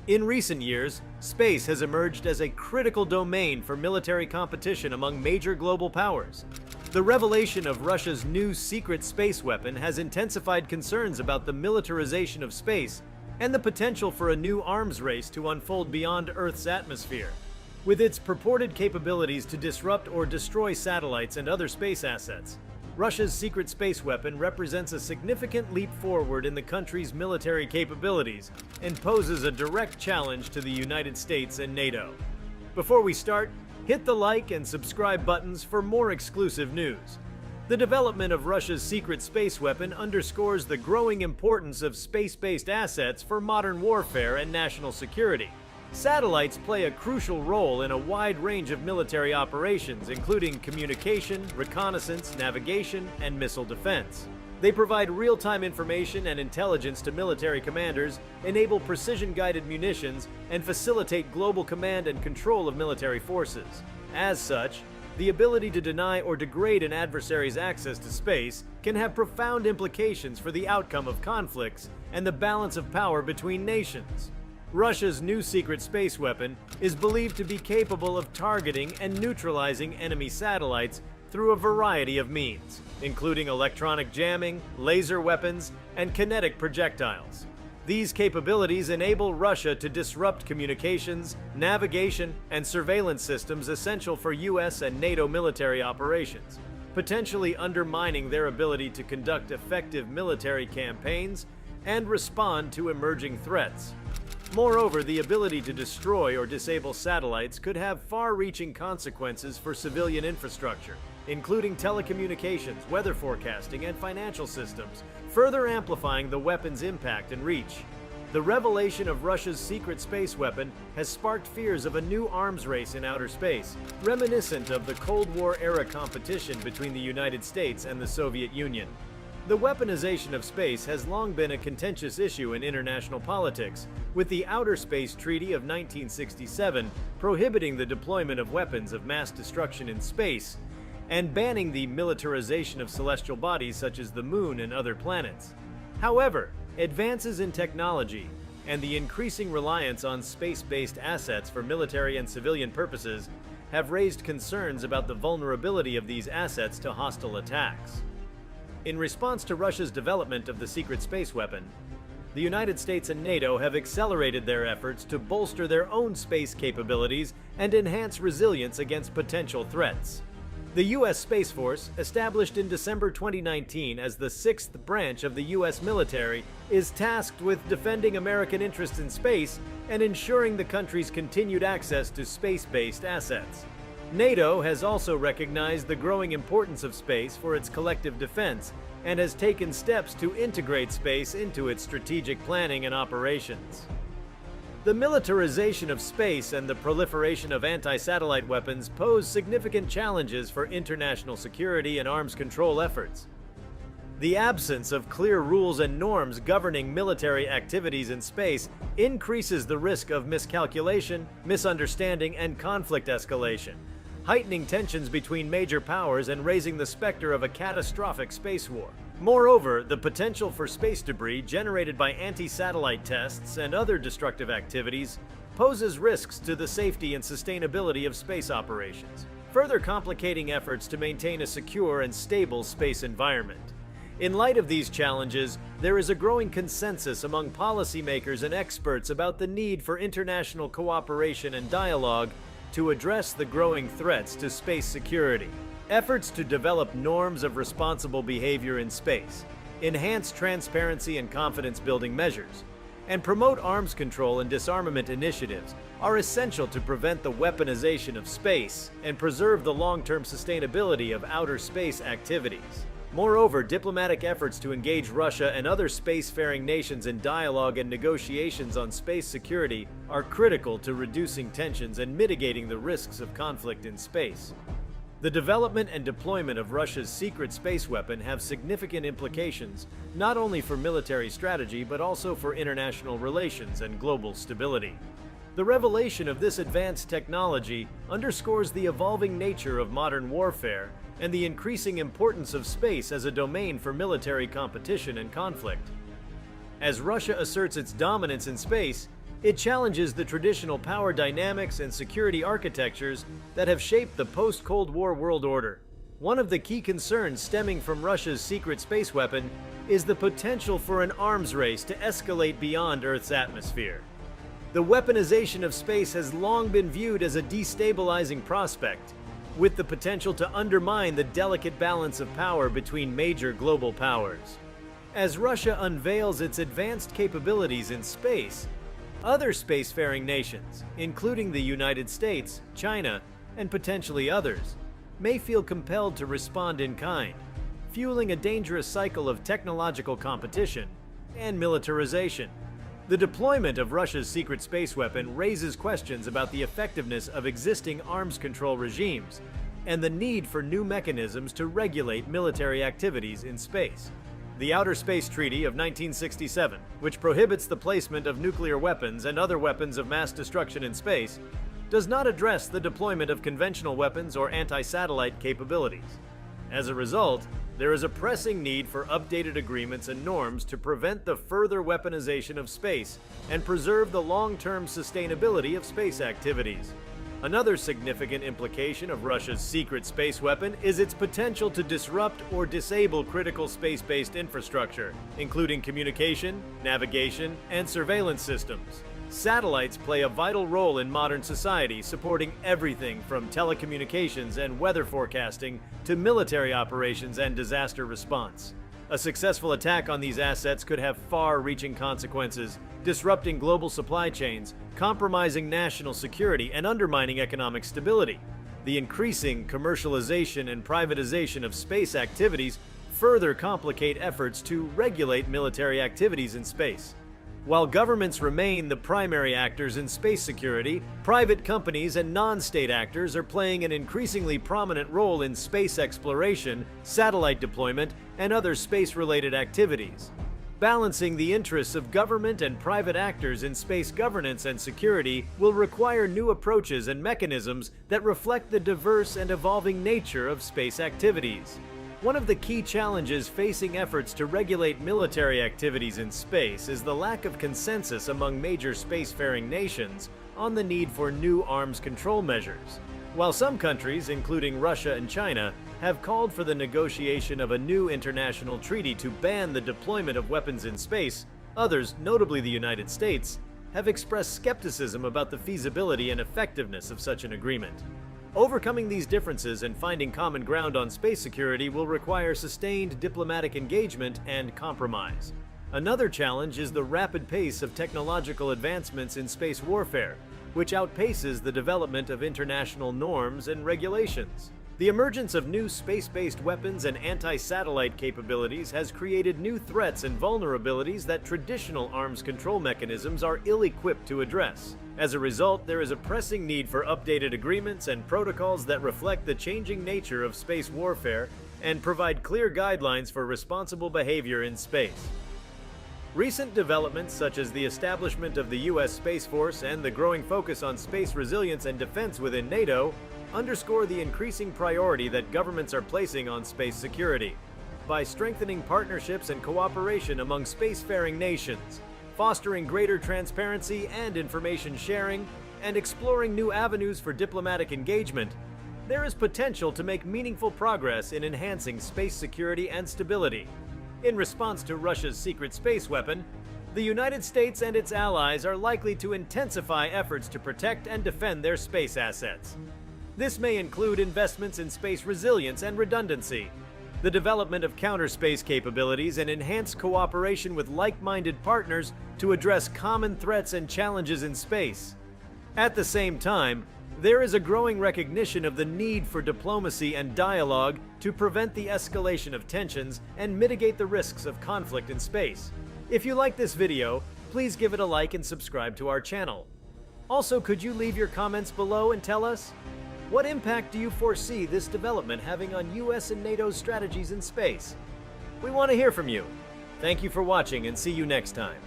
In recent years, space has emerged as a critical domain for military competition among major global powers. The revelation of Russia's new secret space weapon has intensified concerns about the militarization of space and the potential for a new arms race to unfold beyond Earth's atmosphere. With its purported capabilities to disrupt or destroy satellites and other space assets, Russia's secret space weapon represents a significant leap forward in the country's military capabilities and poses a direct challenge to the United States and NATO. Before we start, hit the like and subscribe buttons for more exclusive news. The development of Russia's secret space weapon underscores the growing importance of space-based assets for modern warfare and national security. Satellites play a crucial role in a wide range of military operations, including communication, reconnaissance, navigation, and missile defense. They provide real-time information and intelligence to military commanders, enable precision-guided munitions, and facilitate global command and control of military forces. As such, the ability to deny or degrade an adversary's access to space can have profound implications for the outcome of conflicts and the balance of power between nations. Russia's new secret space weapon is believed to be capable of targeting and neutralizing enemy satellites through a variety of means, including electronic jamming, laser weapons, and kinetic projectiles. These capabilities enable Russia to disrupt communications, navigation, and surveillance systems essential for US and NATO military operations, potentially undermining their ability to conduct effective military campaigns and respond to emerging threats. Moreover, the ability to destroy or disable satellites could have far-reaching consequences for civilian infrastructure, including telecommunications, weather forecasting, and financial systems, further amplifying the weapon's impact and reach. The revelation of Russia's secret space weapon has sparked fears of a new arms race in outer space, reminiscent of the Cold War-era competition between the United States and the Soviet Union. The weaponization of space has long been a contentious issue in international politics, with the Outer Space Treaty of 1967 prohibiting the deployment of weapons of mass destruction in space and banning the militarization of celestial bodies such as the Moon and other planets. However, advances in technology and the increasing reliance on space-based assets for military and civilian purposes have raised concerns about the vulnerability of these assets to hostile attacks. In response to Russia's development of the secret space weapon, the United States and NATO have accelerated their efforts to bolster their own space capabilities and enhance resilience against potential threats. The U.S. Space Force, established in December 2019 as the sixth branch of the U.S. military, is tasked with defending American interests in space and ensuring the country's continued access to space-based assets. NATO has also recognized the growing importance of space for its collective defense and has taken steps to integrate space into its strategic planning and operations. The militarization of space and the proliferation of anti-satellite weapons pose significant challenges for international security and arms control efforts. The absence of clear rules and norms governing military activities in space increases the risk of miscalculation, misunderstanding, and conflict escalation, heightening tensions between major powers and raising the specter of a catastrophic space war. Moreover, the potential for space debris generated by anti-satellite tests and other destructive activities poses risks to the safety and sustainability of space operations, further complicating efforts to maintain a secure and stable space environment. In light of these challenges, there is a growing consensus among policymakers and experts about the need for international cooperation and dialogue to address the growing threats to space security. Efforts to develop norms of responsible behavior in space, enhance transparency and confidence-building measures, and promote arms control and disarmament initiatives are essential to prevent the weaponization of space and preserve the long-term sustainability of outer space activities. Moreover, diplomatic efforts to engage Russia and other spacefaring nations in dialogue and negotiations on space security are critical to reducing tensions and mitigating the risks of conflict in space. The development and deployment of Russia's secret space weapon have significant implications, not only for military strategy but also for international relations and global stability. The revelation of this advanced technology underscores the evolving nature of modern warfare and the increasing importance of space as a domain for military competition and conflict. As Russia asserts its dominance in space, It challenges the traditional power dynamics and security architectures that have shaped the post-Cold War world order. One of the key concerns stemming from Russia's secret space weapon is the potential for an arms race to escalate beyond Earth's atmosphere. The weaponization of space has long been viewed as a destabilizing prospect, with the potential to undermine the delicate balance of power between major global powers. As Russia unveils its advanced capabilities in space, other spacefaring nations, including the United States, China, and potentially others, may feel compelled to respond in kind, fueling a dangerous cycle of technological competition and militarization. The deployment of Russia's secret space weapon raises questions about the effectiveness of existing arms control regimes and the need for new mechanisms to regulate military activities in space. The Outer Space Treaty of 1967, which prohibits the placement of nuclear weapons and other weapons of mass destruction in space, does not address the deployment of conventional weapons or anti-satellite capabilities. As a result, there is a pressing need for updated agreements and norms to prevent the further weaponization of space and preserve the long-term sustainability of space activities. Another significant implication of Russia's secret space weapon is its potential to disrupt or disable critical space-based infrastructure, including communication, navigation, and surveillance systems. Satellites play a vital role in modern society, supporting everything from telecommunications and weather forecasting to military operations and disaster response. A successful attack on these assets could have far-reaching consequences, disrupting global supply chains, compromising national security, and undermining economic stability. The increasing commercialization and privatization of space activities further complicate efforts to regulate military activities in space. While governments remain the primary actors in space security, private companies and non-state actors are playing an increasingly prominent role in space exploration, satellite deployment, and other space-related activities. Balancing the interests of government and private actors in space governance and security will require new approaches and mechanisms that reflect the diverse and evolving nature of space activities. One of the key challenges facing efforts to regulate military activities in space is the lack of consensus among major spacefaring nations on the need for new arms control measures. While some countries, including Russia and China, have called for the negotiation of a new international treaty to ban the deployment of weapons in space, others, notably the United States, have expressed skepticism about the feasibility and effectiveness of such an agreement. Overcoming these differences and finding common ground on space security will require sustained diplomatic engagement and compromise. Another challenge is the rapid pace of technological advancements in space warfare, which outpaces the development of international norms and regulations. The emergence of new space-based weapons and anti-satellite capabilities has created new threats and vulnerabilities that traditional arms control mechanisms are ill-equipped to address. As a result, there is a pressing need for updated agreements and protocols that reflect the changing nature of space warfare and provide clear guidelines for responsible behavior in space. Recent developments such as the establishment of the US Space Force and the growing focus on space resilience and defense within NATO underscore the increasing priority that governments are placing on space security. By strengthening partnerships and cooperation among spacefaring nations, fostering greater transparency and information sharing, and exploring new avenues for diplomatic engagement, there is potential to make meaningful progress in enhancing space security and stability. In response to Russia's secret space weapon, the United States and its allies are likely to intensify efforts to protect and defend their space assets. This may include investments in space resilience and redundancy, the development of counter-space capabilities, and enhanced cooperation with like-minded partners to address common threats and challenges in space. At the same time, there is a growing recognition of the need for diplomacy and dialogue to prevent the escalation of tensions and mitigate the risks of conflict in space. If you like this video, please give it a like and subscribe to our channel. Also, could you leave your comments below and tell us, what impact do you foresee this development having on US and NATO's strategies in space? We want to hear from you. Thank you for watching and see you next time.